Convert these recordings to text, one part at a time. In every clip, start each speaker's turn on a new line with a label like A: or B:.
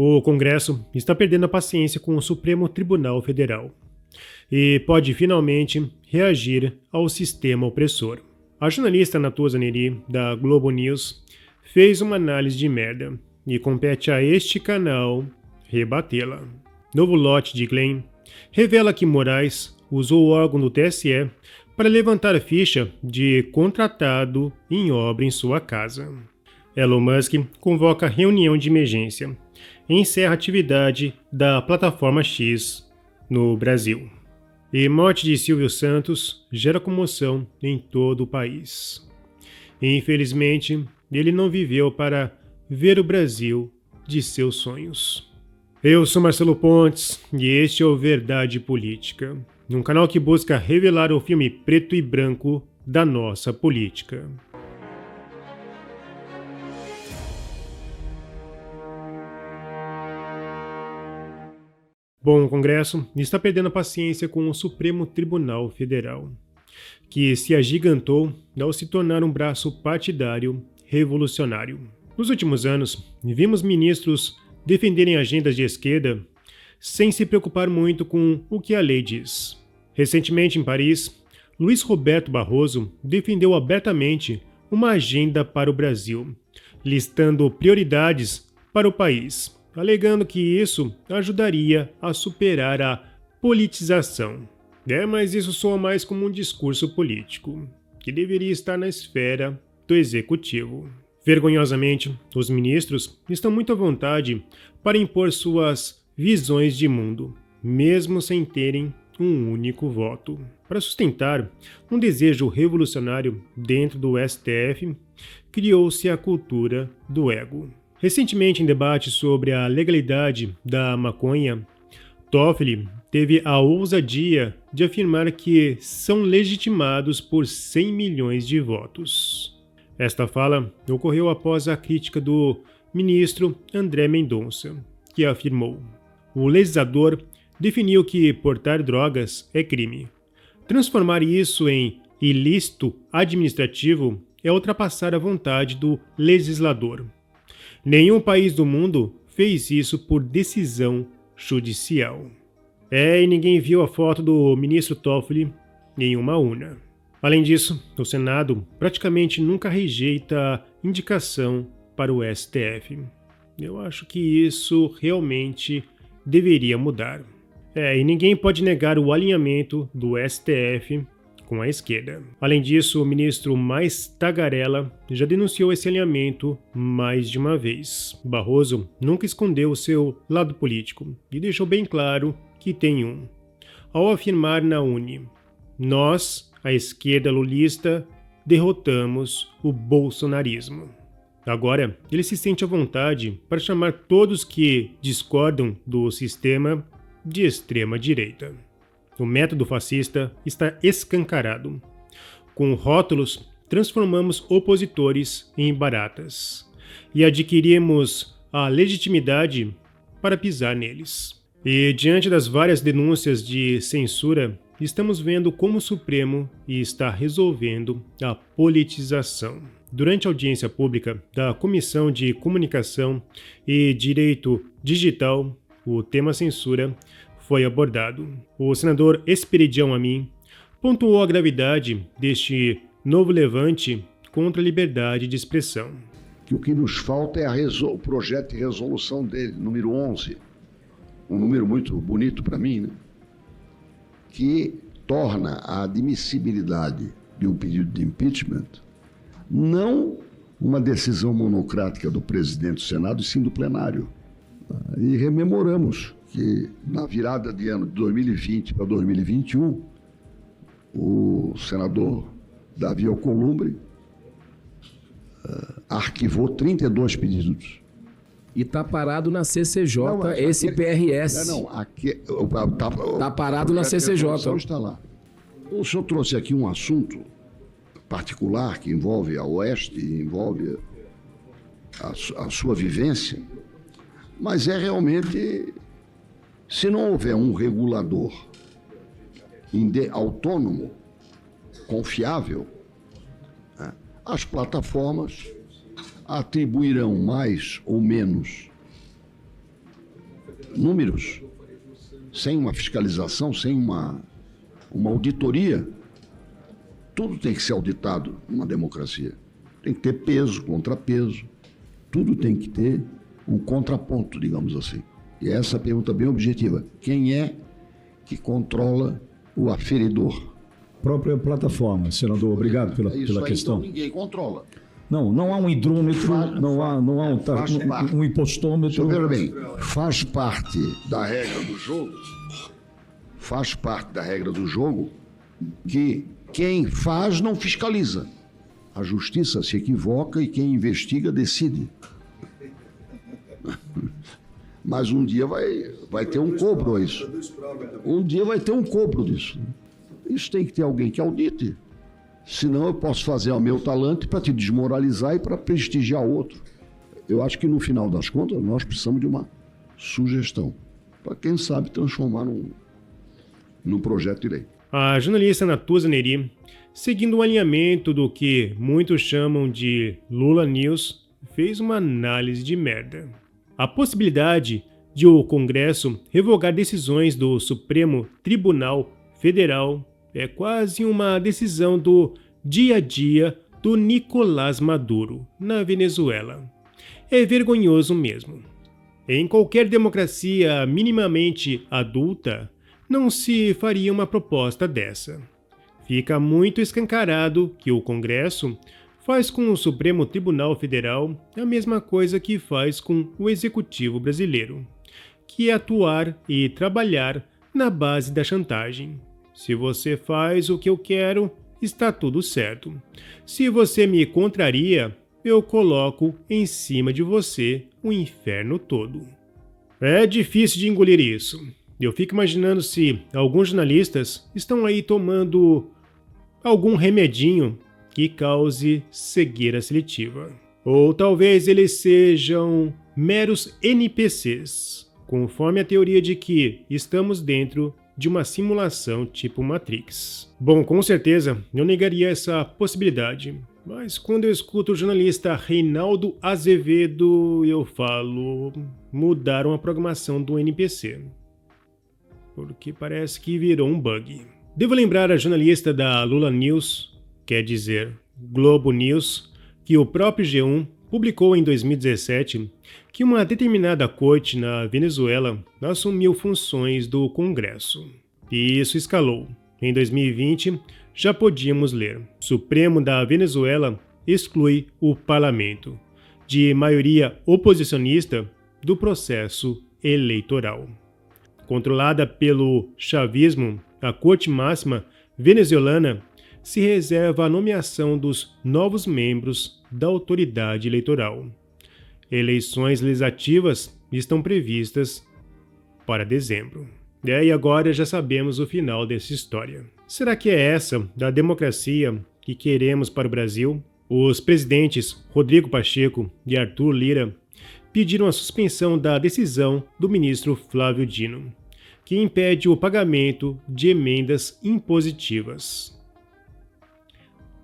A: O Congresso está perdendo a paciência com o Supremo Tribunal Federal e pode finalmente reagir ao sistema opressor. A jornalista Natuza Neri, da Globo News, fez uma análise de merda e compete a este canal rebatê-la. Novo lote de Glenn revela que Moraes usou o órgão do TSE para levantar a ficha de contratado em obra em sua casa. Elon Musk convoca reunião de emergência e encerra a atividade da plataforma X no Brasil. E morte de Silvio Santos gera comoção em todo o país. E, infelizmente, ele não viveu para ver o Brasil de seus sonhos. Eu sou Marcelo Pontes e este é o Verdade Política, um canal que busca revelar o filme preto e branco da nossa política. Bom, o Congresso está perdendo a paciência com o Supremo Tribunal Federal, que se agigantou ao se tornar um braço partidário revolucionário. Nos últimos anos, vimos ministros defenderem agendas de esquerda sem se preocupar muito com o que a lei diz. Recentemente, em Paris, Luiz Roberto Barroso defendeu abertamente uma agenda para o Brasil, listando prioridades para o país, alegando que isso ajudaria a superar a politização. Mas isso soa mais como um discurso político, que deveria estar na esfera do executivo. Vergonhosamente, os ministros estão muito à vontade para impor suas visões de mundo, mesmo sem terem um único voto. Para sustentar um desejo revolucionário dentro do STF, criou-se a cultura do ego. Recentemente, em debate sobre a legalidade da maconha, Toffoli teve a ousadia de afirmar que são legitimados por 100 milhões de votos. Esta fala ocorreu após a crítica do ministro André Mendonça, que afirmou: o legislador definiu que portar drogas é crime. Transformar isso em ilícito administrativo é ultrapassar a vontade do legislador. Nenhum país do mundo fez isso por decisão judicial. E ninguém viu a foto do ministro Toffoli em uma urna. Além disso, o Senado praticamente nunca rejeita a indicação para o STF. Eu acho que isso realmente deveria mudar. E ninguém pode negar o alinhamento do STF com a esquerda. Além disso, o ministro mais tagarela já denunciou esse alinhamento mais de uma vez. Barroso nunca escondeu o seu lado político e deixou bem claro que tem um. Ao afirmar na UNE: nós, a esquerda lulista, derrotamos o bolsonarismo. Agora, ele se sente à vontade para chamar todos que discordam do sistema de extrema-direita. O método fascista está escancarado. Com rótulos, transformamos opositores em baratas e adquirimos a legitimidade para pisar neles. E diante das várias denúncias de censura, estamos vendo como o Supremo está resolvendo a politização. Durante a audiência pública da Comissão de Comunicação e Direito Digital, o tema censura foi abordado. O senador Esperidião Amin pontuou a gravidade deste novo levante contra a liberdade de expressão.
B: Que o que nos falta é o projeto de resolução dele, número 11, um número muito bonito para mim, né? Que torna a admissibilidade de um pedido de impeachment não uma decisão monocrática do presidente do Senado, e sim do plenário. E rememoramos que na virada de ano de 2020 para 2021, o senador Davi Alcolumbre arquivou 32 pedidos.
C: E está parado na CCJ, esse PRS. Está parado na CCJ.
B: Está lá. O senhor trouxe aqui um assunto particular que envolve a Oeste, envolve a sua vivência, mas é realmente, se não houver um regulador autônomo, confiável, né, as plataformas atribuirão mais ou menos números, sem uma fiscalização, sem uma auditoria. Tudo tem que ser auditado numa democracia. Tem que ter peso, contrapeso. Tudo tem que ter um contraponto, digamos assim. E essa é a pergunta bem objetiva. Quem é que controla o aferidor?
D: Própria plataforma, senador. Obrigado pela questão.
B: Então ninguém controla.
D: Não há um hidrômetro, não há um impostômetro.
B: Veja bem, faz parte da regra do jogo que quem faz não fiscaliza. A justiça se equivoca e quem investiga decide. Mas um dia vai ter um cobro isso. Um dia vai ter um cobro disso. Isso tem que ter alguém que audite. Senão eu posso fazer o meu talento para te desmoralizar e para prestigiar outro. Eu acho que no final das contas nós precisamos de uma sugestão para quem sabe transformar num projeto de lei.
A: A jornalista Natuza Neri, seguindo o alinhamento do que muitos chamam de Lula News, fez uma análise de merda. A possibilidade de o Congresso revogar decisões do Supremo Tribunal Federal é quase uma decisão do dia a dia do Nicolás Maduro na Venezuela. É vergonhoso mesmo. Em qualquer democracia minimamente adulta, não se faria uma proposta dessa. Fica muito escancarado que o Congresso faz com o Supremo Tribunal Federal a mesma coisa que faz com o Executivo brasileiro, que é atuar e trabalhar na base da chantagem. Se você faz o que eu quero, está tudo certo. Se você me contraria, eu coloco em cima de você o inferno todo. É difícil de engolir isso. Eu fico imaginando se alguns jornalistas estão aí tomando algum remedinho que cause cegueira seletiva. Ou talvez eles sejam meros NPCs, conforme a teoria de que estamos dentro de uma simulação tipo Matrix. Bom, com certeza eu negaria essa possibilidade, mas quando eu escuto o jornalista Reinaldo Azevedo, eu falo, mudaram a programação do NPC, porque parece que virou um bug. Devo lembrar a jornalista da Lula News, quer dizer, Globo News, que o próprio G1 publicou em 2017 que uma determinada corte na Venezuela assumiu funções do Congresso. E isso escalou. Em 2020, já podíamos ler: Supremo da Venezuela exclui o parlamento, de maioria oposicionista, do processo eleitoral. Controlada pelo chavismo, a Corte Máxima venezuelana se reserva a nomeação dos novos membros da autoridade eleitoral. Eleições legislativas estão previstas para dezembro. E agora já sabemos o final dessa história. Será que é essa da democracia que queremos para o Brasil? Os presidentes Rodrigo Pacheco e Arthur Lira pediram a suspensão da decisão do ministro Flávio Dino, que impede o pagamento de emendas impositivas.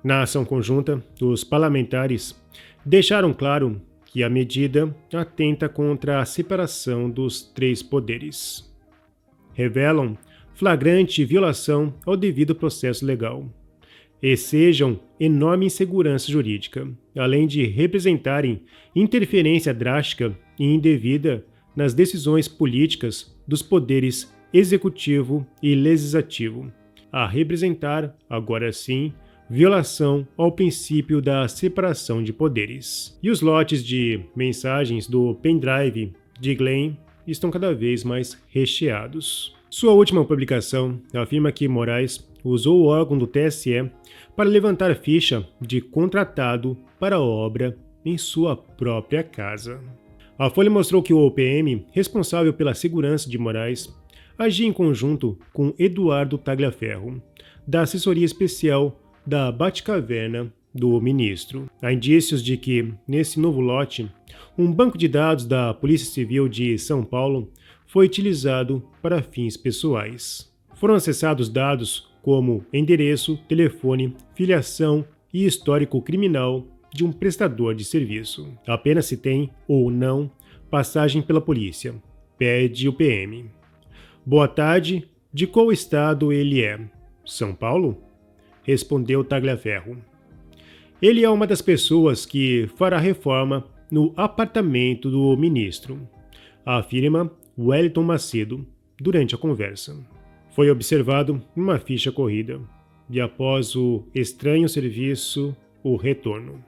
A: Na ação conjunta, os parlamentares deixaram claro que a medida atenta contra a separação dos três poderes. Revelam flagrante violação ao devido processo legal e sejam enorme insegurança jurídica, além de representarem interferência drástica e indevida nas decisões políticas dos poderes executivo e legislativo, a representar, agora sim, violação ao princípio da separação de poderes. E os lotes de mensagens do pendrive de Glenn estão cada vez mais recheados. Sua última publicação afirma que Moraes usou o órgão do TSE para levantar ficha de contratado para a obra em sua própria casa. A Folha mostrou que o PM, responsável pela segurança de Moraes, agia em conjunto com Eduardo Tagliaferro, da assessoria especial da Batcaverna do ministro. Há indícios de que, nesse novo lote, um banco de dados da Polícia Civil de São Paulo foi utilizado para fins pessoais. Foram acessados dados como endereço, telefone, filiação e histórico criminal de um prestador de serviço. Apenas se tem, ou não, passagem pela polícia, pede o PM. Boa tarde, de qual estado ele é? São Paulo? Respondeu Tagliaferro. Ele é uma das pessoas que fará reforma no apartamento do ministro, afirma Wellington Macedo durante a conversa. Foi observado uma ficha corrida e após o estranho serviço, o retorno.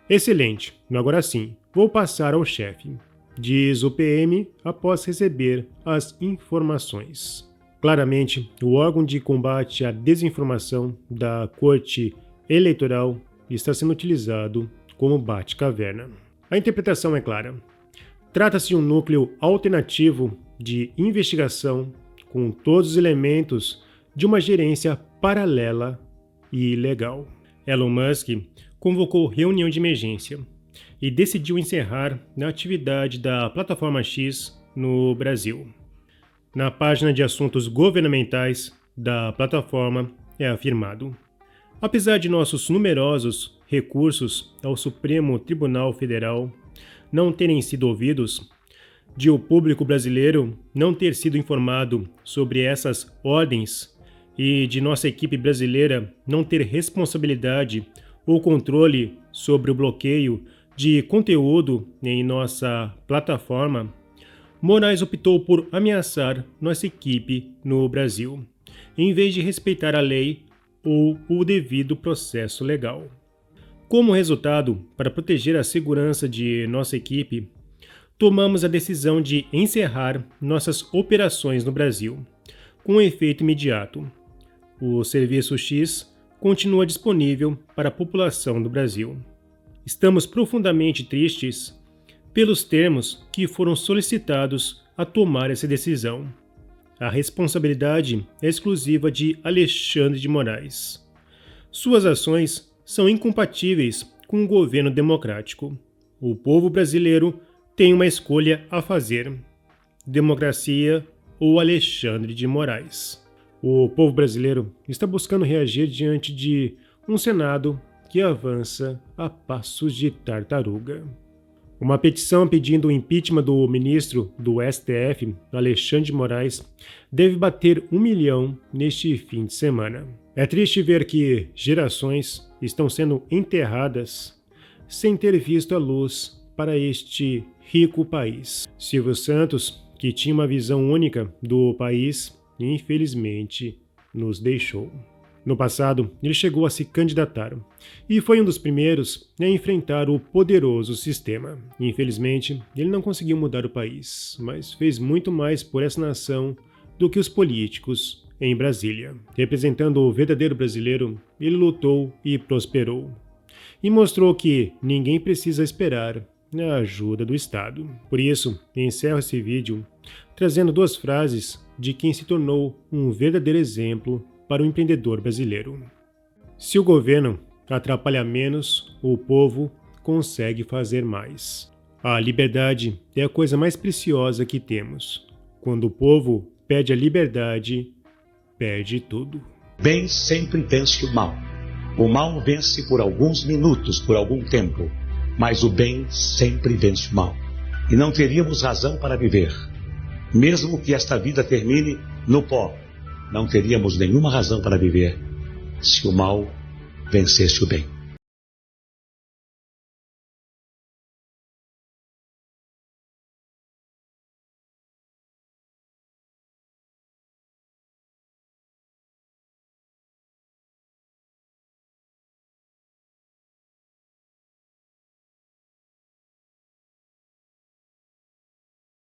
A: Excelente, agora sim, vou passar ao chefe, diz o PM após receber as informações. Claramente, o órgão de combate à desinformação da Corte Eleitoral está sendo utilizado como bate-caverna. A interpretação é clara. Trata-se de um núcleo alternativo de investigação com todos os elementos de uma gerência paralela e ilegal. Elon Musk convocou reunião de emergência e decidiu encerrar a atividade da plataforma X no Brasil. Na página de assuntos governamentais da plataforma é afirmado: apesar de nossos numerosos recursos ao Supremo Tribunal Federal não terem sido ouvidos, de o público brasileiro não ter sido informado sobre essas ordens e de nossa equipe brasileira não ter responsabilidade ou controle sobre o bloqueio de conteúdo em nossa plataforma, Moraes optou por ameaçar nossa equipe no Brasil, em vez de respeitar a lei ou o devido processo legal. Como resultado, para proteger a segurança de nossa equipe, tomamos a decisão de encerrar nossas operações no Brasil, com efeito imediato. O Serviço X continua disponível para a população do Brasil. Estamos profundamente tristes pelos termos que foram solicitados a tomar essa decisão. A responsabilidade é exclusiva de Alexandre de Moraes. Suas ações são incompatíveis com o governo democrático. O povo brasileiro tem uma escolha a fazer: democracia ou Alexandre de Moraes. O povo brasileiro está buscando reagir diante de um Senado que avança a passos de tartaruga. Uma petição pedindo o impeachment do ministro do STF, Alexandre de Moraes, deve bater 1 milhão neste fim de semana. É triste ver que gerações estão sendo enterradas sem ter visto a luz para este rico país. Silvio Santos, que tinha uma visão única do país, infelizmente nos deixou. No passado, ele chegou a se candidatar e foi um dos primeiros a enfrentar o poderoso sistema. Infelizmente, ele não conseguiu mudar o país, mas fez muito mais por essa nação do que os políticos em Brasília. Representando o verdadeiro brasileiro, ele lutou e prosperou. E mostrou que ninguém precisa esperar a ajuda do Estado. Por isso, encerro esse vídeo trazendo 2 frases de quem se tornou um verdadeiro exemplo para o empreendedor brasileiro. Se o governo atrapalha menos, o povo consegue fazer mais. A liberdade é a coisa mais preciosa que temos. Quando o povo pede a liberdade, perde tudo.
E: Bem sempre vence o mal. O mal vence por alguns minutos, por algum tempo, mas o bem sempre vence o mal. E não teríamos razão para viver. Mesmo que esta vida termine no pó, não teríamos nenhuma razão para viver se o mal vencesse o bem.